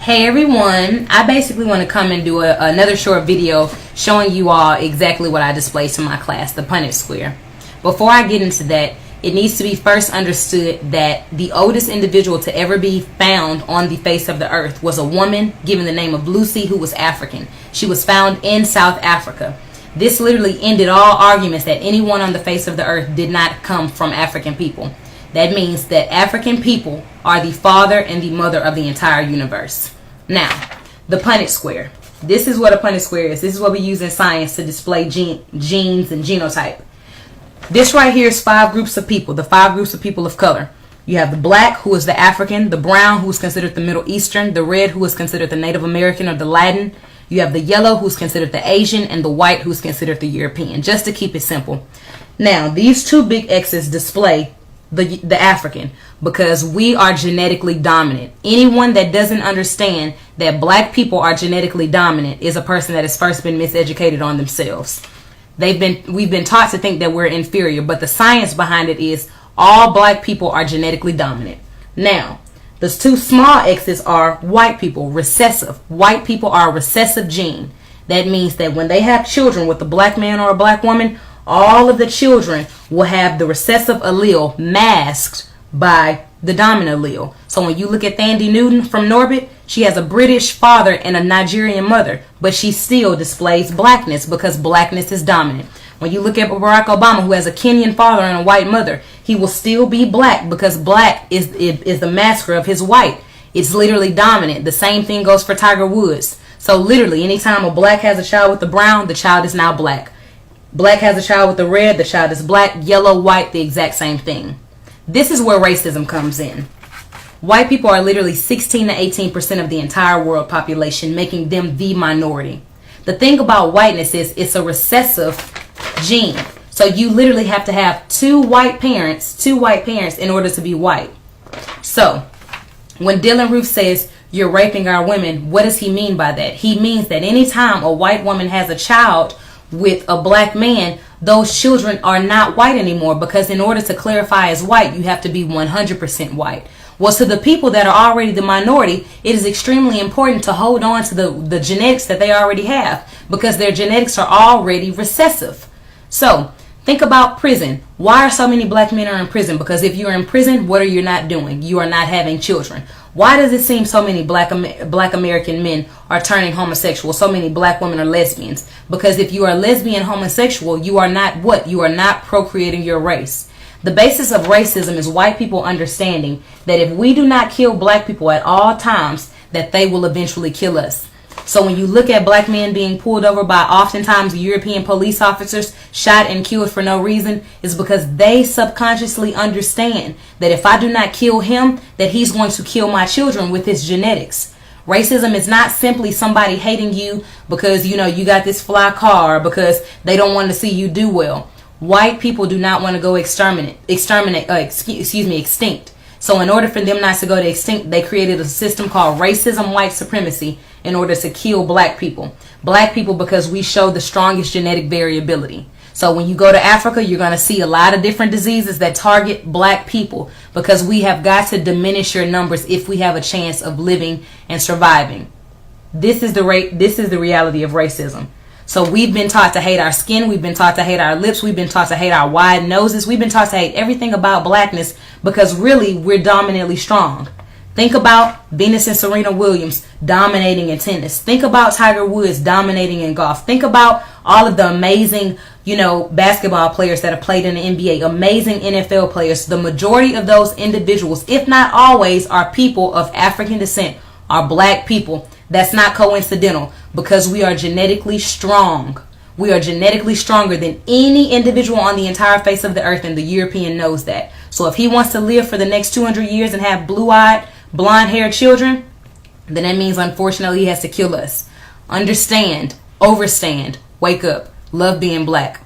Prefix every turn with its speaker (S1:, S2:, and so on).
S1: Hey everyone, I basically want to come and do another short video showing you all exactly what I displayed to my class, the Punnett square. Before I get into that, it needs to be first understood that the oldest individual to ever be found on the face of the earth was a woman given the name of Lucy, who was African. She was found in South Africa. This literally ended all arguments that anyone on the face of the earth did not come from African people. That means that African people are the father and the mother of the entire universe. Now, the Punnett square. This is what a Punnett square is. This is what we use in science to display genes and genotype. This right here is 5 groups of people, the 5 groups of people of color. You have the black, who is the African, the brown, who is considered the Middle Eastern, the red, who is considered the Native American or the Latin. You have the yellow, who's considered the Asian, and the white, who's considered the European, just to keep it simple. Now, these 2 big X's display the African, because we are genetically dominant. Anyone that doesn't understand that black people are genetically dominant is a person that has first been miseducated on themselves. We've been taught to think that we're inferior, but the science behind it is all black people are genetically dominant. Now, those 2 small X's are white people, recessive. White people are a recessive gene. That means that when they have children with a black man or a black woman, all of the children will have the recessive allele masked by the dominant allele. So when you look at Thandie Newton from Norbit, she has a British father and a Nigerian mother, but she still displays blackness because blackness is dominant. When you look at Barack Obama, who has a Kenyan father and a white mother, he will still be black because black is the masker of his white. It's literally dominant. The same thing goes for Tiger Woods. So literally, anytime a black has a child with the brown, the child is now black. Black has a child with the red, the child is black. Yellow, white, the exact same thing. This is where racism comes in. White people are literally 16 to 18% of the entire world population, making them the minority. The thing about whiteness is it's a recessive gene. So you literally have to have 2 white parents in order to be white. So when Dylann Roof says you're raping our women, what does he mean by that? He means that anytime a white woman has a child with a black man, those children are not white anymore, because in order to clarify as white, you have to be 100% white. Well, to the people that are already the minority, it is extremely important to hold on to the genetics that they already have, because their genetics are already recessive. So think about prison. Why are so many black men are in prison? Because if you're in prison, what are you not doing? You are not having children. Why does it seem so many black American men are turning homosexual? So many black women are lesbians. Because if you are lesbian homosexual, you are not what? You are not procreating your race. The basis of racism is white people understanding that if we do not kill black people at all times, that they will eventually kill us. So when you look at black men being pulled over by oftentimes European police officers, shot and killed for no reason, is because they subconsciously understand that if I do not kill him, that he's going to kill my children with his genetics. Racism is not simply somebody hating you because, you got this fly car, or because they don't want to see you do well. White people do not want to go extinct. So in order for them not to go to extinct, they created a system called racism, white supremacy, in order to kill black people. Black people because we show the strongest genetic variability. So when you go to Africa, you're going to see a lot of different diseases that target black people, because we have got to diminish your numbers if we have a chance of living and surviving. This is the reality of racism. So we've been taught to hate our skin. We've been taught to hate our lips. We've been taught to hate our wide noses. We've been taught to hate everything about blackness, because really we're dominantly strong. Think about Venus and Serena Williams dominating in tennis. Think about Tiger Woods dominating in golf. Think about all of the amazing, basketball players that have played in the NBA, amazing NFL players. The majority of those individuals, if not always, are people of African descent, are black people. That's not coincidental, because we are genetically strong. We are genetically stronger than any individual on the entire face of the earth, and the European knows that. So if he wants to live for the next 200 years and have blue-eyed, blonde-haired children, then that means unfortunately he has to kill us. Understand, overstand, wake up, love being black.